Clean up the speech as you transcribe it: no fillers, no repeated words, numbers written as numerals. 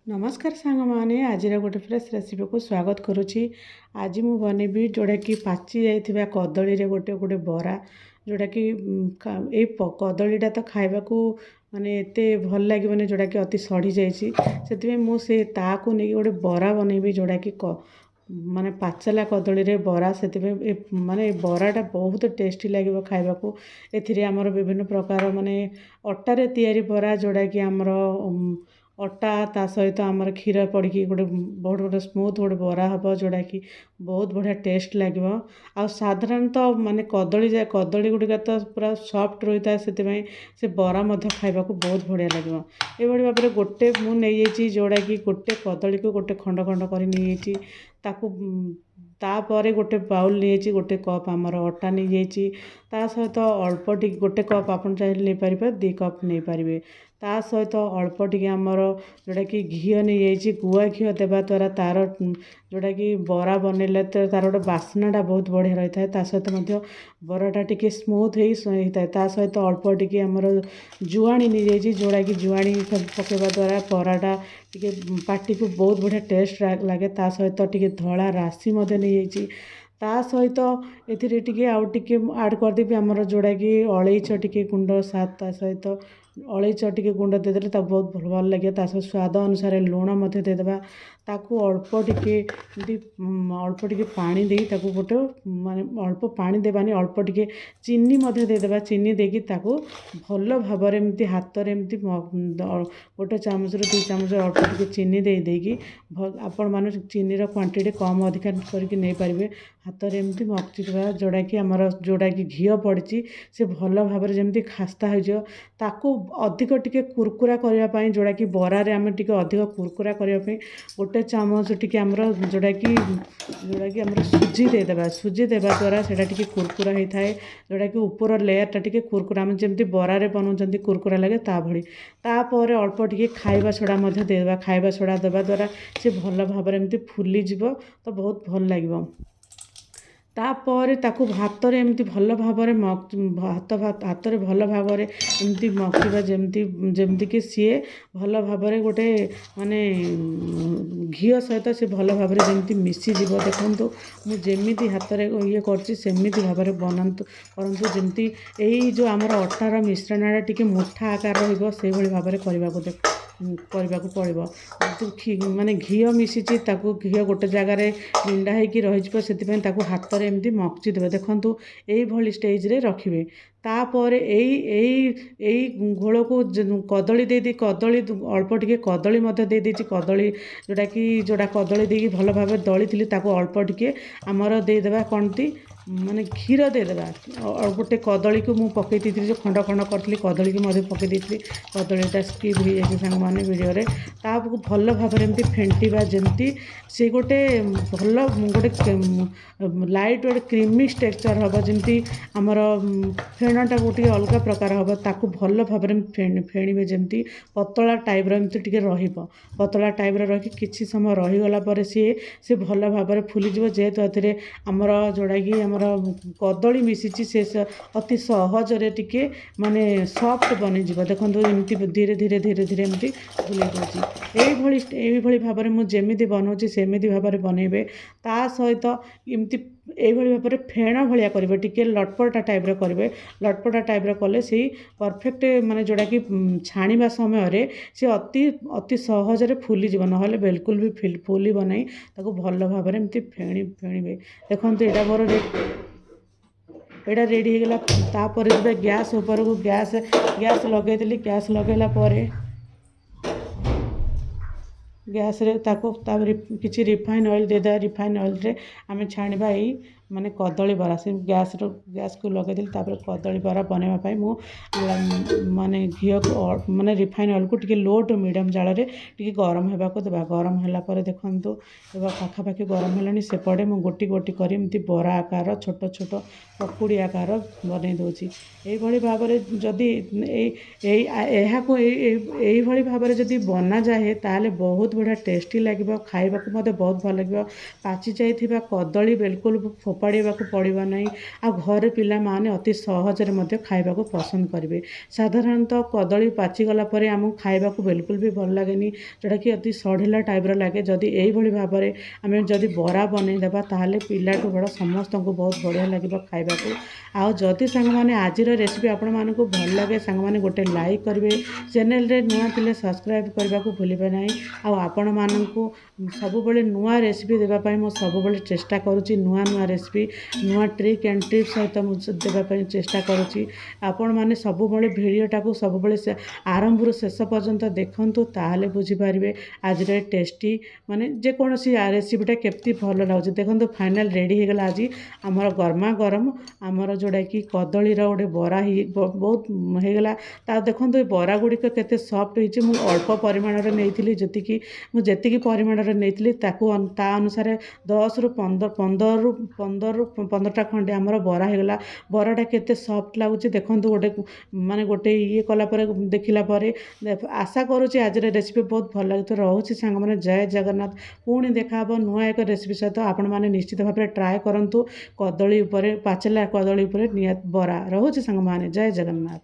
नमस्कार सांग माने आज गोटे फ्रेश रेसिपी को स्वागत करुच्ची। आज मु बनैबी जोड़ा कि पाची जाइथिबा कदली रे गोटे गोटे बरा जोड़ा कि ए कदलीटा तो खाइबा को माने एते भल लागिबने जोड़ा कि अति सड़ी जाइछि सेतिबे मु से ताकू नै गोटे बरा बनैबी जोड़ा कि माने पाचला कदली रे बरा सेतिबे माने बराटा बहुत टेस्टी लागिबो खाइबा को। एथिरे हमर विभिन्न प्रकार माने अट्टा रे तयारी बरा जोड़ा कि हमर अट्टा ता सहित आमर क्षीर पड़ी गोटे बहुत गोटे स्मूथ गोटे बरा हम जोड़ा कि बहुत बढ़िया टेस्ट लगे। आ साधारणतः माने कदली गुड़िका तो पूरा सॉफ्ट रही था से बरा खाइबा को बहुत बढ़िया लगे। ये भाव में गोटे मुझे जोड़ा कि गोटे कदली को गोटे खंड खंड कर नहीं ताकू तापर गोटे बाउल नहीं गोटे कप आमर अटा नहीं ता सहित अल्प टी गोटे कप आप चाहिए नहीं पारे 2 कप नहीं पारे ता सहित अल्प टी आमर जोड़ा कि घी नहीं गुआ घी देवा द्वारा तार जोड़ा कि बरा बनइले तार गोटे बास्नाटा बहुत बढ़िया रही है। ता सहित बराटा टी स्मूथ होता है ता सहित अल्प टी आमर जुआणी नहीं जोड़ा कि जुआणी पकेवा द्वारा बराटा टी पाटी को बहुत बढ़िया टेस्ट लगे। ता सहित टी धला राशि नहीं ता सहित ए आउ टे आड करदेवी आमर जोड़ा कि अलैच टी गुंड सात ता सहित अलैच टी गुंड देदेले बहुत भल लगे। ता सहित स्वाद अनुसार लुण देदेबा ताकू अल्प टी पानी दे गोटे माने अल्प पानी देवानी अल्प टी चीनी देदेबा चीनी देकी ताकू भल भाव में हाथ में गोटे चामच रु 2 चामच अल्प टी चीनी देकी आपण मान चीनी क्वांटिटी कम अधिका करके नहीं पारे हाथ में एमती मक्चिदेवा जोड़ा कि आमर जोड़ा कि घी पड़ी से भल भाव जमी खास्ता हो अधिक टिके कुरकुरा करने जोड़ा कि बरारे आम टे अधिक कुरकुरा करने गोटे चामच टी आमर जोड़ा कि आमर सुजी देदेबा सुजी देवा द्वारा से कुरकुरा होता है जोड़ा कि ऊपर लेयरटा टी कुरकुरा आम जमी बरारे बनाऊँ कुरकुरा लगे ता भली तापर अल्प टी खाइबा सोडा देदेबा खाइबा सोडा देवा द्वारा से भल भाव एमती फुलीज तो बहुत भल लगे। तापर ताकू भात रे एमती भल भाव हाथ रे भल भाव एमती मक्खिबा जमती कि सी भल भाव गोटे माने घी सहित से भल भाव जमती मिसी जीव देखंतु मु जेमिति हाथ रे ये करछि सेमिति भाव रे बनांतु परंतु जमती एई जो हमर अट्टार मिश्रणटा टिके मुठा आकार रहइबो से भली भाव रे करने को पड़ो माने घी मिसी ताकू घी गोटे जगार निंडा होगी रही हाथ में एमती मक्चि देवे देखु यही स्टेज रे रखिए। तापर घोल को कदली दे कदली अल्प टे कदली दे कदली जोड़ा कदली देकी भल भाव दली थी अल्प टे आमर देदेबा कौनती माने क्षीर देदेबा गोटे कदली को मुझे पकई जो खंड खंड करी कदली को पकई कदलीटा स्किप हो जाए सांग मैंने वीडियो ताकू भल भाव एमती फेंटा जमती से गोटे भल गोटे लाइट गोटे क्रीमी टेक्सचर हम जमी आमर फेणटा गोटे अलग प्रकार हम ताकू भल भाव फेणवे जमी पतला टाइप एमती पतला टाइप रही किसी समय रहीगला सी भल भाव फुलीज जेहेतु ए आमर जोड़ा कि आमर कदली मिसी से अति सहजरे टिके माने सॉफ्ट बनी जीव देखो एमती धीरे धीरे धीरे धीरे एमती भूल दूसरी यही भाव में मुझे बनाऊँगी सेमती भाव में बनइबे ता सहित एमती यही भाव में फेण भाया करेंगे टिके लटपटा टाइप करेंगे लटपटा टाइप कले से परफेक्ट माने जोड़ा कि छाणीबा समय से अति अति सहजरे फुलीज ना बिल्कुल भी फुल बनाई ताको भल भाव में एमती फेणवे देखो यहाँ मोर एटा रेडी हो गला। गैस ऊपर को गैस लगे गैस लगेला गैस रे ताको किसी रिफाइन ऑयल देदा रिफाइन ऑयल रे आमे छाणीबा यही माने कदली बरा से गैस को लगे कदली बरा बनवाई मु माने घी को माने रिफाइन ऑयल को टिके लो टू मीडियम जाल रे टिके गरम होगा को देबा गरम होला पर देखंतु एबा पाखापाखि गरम हेलानी सेपटे मु गोटी गोटी करी एमती बरा आकार छोट छोट पकुड़ी आकार बनै दोची एही भाव में जदि यही भाव में जदि बना जाए ताले बहुत बढ़िया टेस्टी लगे खाइबा को बहुत भल लगे। पाची जाइथिबा कदली बिल्कुल ଫୋପାଡ଼ିବାକୁ ପଡ଼ିବ ନାହିଁ। ଆଉ ଘରେ ପିଲାମାନେ ଅତି ସହଜରେ ମଧ୍ୟ ଖାଇବାକୁ ପସନ୍ଦ କରିବେ। ସାଧାରଣତଃ କଦଳୀ ପାଚିଗଲା ପରେ ଆମକୁ ଖାଇବାକୁ ବିଲକୁଲ ବି ଭଲ ଲାଗେନି, ଯେଉଁଟାକି ଅତି ସଢ଼ିଲା ଟାଇପ୍ର ଲାଗେ। ଯଦି ଏଇଭଳି ଭାବରେ ଆମେ ଯଦି ବରା ବନେଇଦେବା ତାହେଲେ ପିଲାଠୁ ବଡ଼ ସମସ୍ତଙ୍କୁ ବହୁତ ବଢ଼ିଆ ଲାଗିବ ଖାଇବାକୁ। ଆଉ ଯଦି ସାଙ୍ଗମାନେ ଆଜିର ରେସିପି ଆପଣମାନଙ୍କୁ ଭଲ ଲାଗେ, ସାଙ୍ଗମାନେ ଗୋଟେ ଲାଇକ୍ କରିବେ, ଚ୍ୟାନେଲରେ ନୂଆ ଥିଲେ ସବସ୍କ୍ରାଇବ୍ କରିବାକୁ ଭୁଲିବେ ନାହିଁ। ଆଉ ଆପଣମାନଙ୍କୁ ସବୁବେଳେ ନୂଆ ରେସିପି ଦେବା ପାଇଁ ମୁଁ ସବୁବେଳେ ଚେଷ୍ଟା କରୁଛି। ନୂଆ ନୂଆ ରେସିପି, ନୂଆ ଟ୍ରିକ୍ ଆଣ୍ଡ ଟିପ୍ସ ସହିତ ମୁଁ ଦେବା ପାଇଁ ଚେଷ୍ଟା କରୁଛି। ଆପଣମାନେ ସବୁବେଳେ ଭିଡ଼ିଓଟାକୁ ସବୁବେଳେ ଆରମ୍ଭରୁ ଶେଷ ପର୍ଯ୍ୟନ୍ତ ଦେଖନ୍ତୁ, ତାହେଲେ ବୁଝିପାରିବେ ଆଜିର ଟେଷ୍ଟି ମାନେ ଯେକୌଣସି ରେସିପିଟା କେମିତି ଭଲ ଲାଗୁଛି। ଦେଖନ୍ତୁ ଫାଇନାଲ୍ ରେଡ଼ି ହେଇଗଲା ଆଜି ଆମର ଗରମା ଗରମ ଆମର ଯେଉଁଟାକି କଦଳୀର ଗୋଟେ ବରା ବହୁତ ହେଇଗଲା। ତା ଦେଖନ୍ତୁ ଏ ବରା ଗୁଡ଼ିକ କେତେ ସଫ୍ଟ ହେଇଛି। ମୁଁ ଅଳ୍ପ ପରିମାଣରେ ନେଇଥିଲି, ଯେତିକି ପରିମାଣରେ ନେଇଥିଲି ତାକୁ ତା ଅନୁସାରେ 10ରୁ 15ଟା ଖଣ୍ଡେ ଆମର ବରା ହେଇଗଲା। ବରାଟା କେତେ ସଫ୍ଟ ଲାଗୁଛି ଦେଖନ୍ତୁ। ଗୋଟେ ଇଏ କଲା ପରେ ଦେଖିଲା ପରେ ଆଶା କରୁଛି ଆଜିର ରେସିପି ବହୁତ ଭଲ ଲାଗୁଥିବ। ରହୁଛି ସାଙ୍ଗମାନେ, ଜୟ ଜଗନ୍ନାଥ। ପୁଣି ଦେଖାହେବ ନୂଆ ଏକ ରେସିପି ସହିତ। ଆପଣମାନେ ନିଶ୍ଚିତ ଭାବରେ ଟ୍ରାଏ କରନ୍ତୁ ପାଚିଲା କଦଳୀ ଉପରେ ନିହାତି ବରା। ରହୁଛି ସାଙ୍ଗମାନେ, ଜୟ ଜଗନ୍ନାଥ।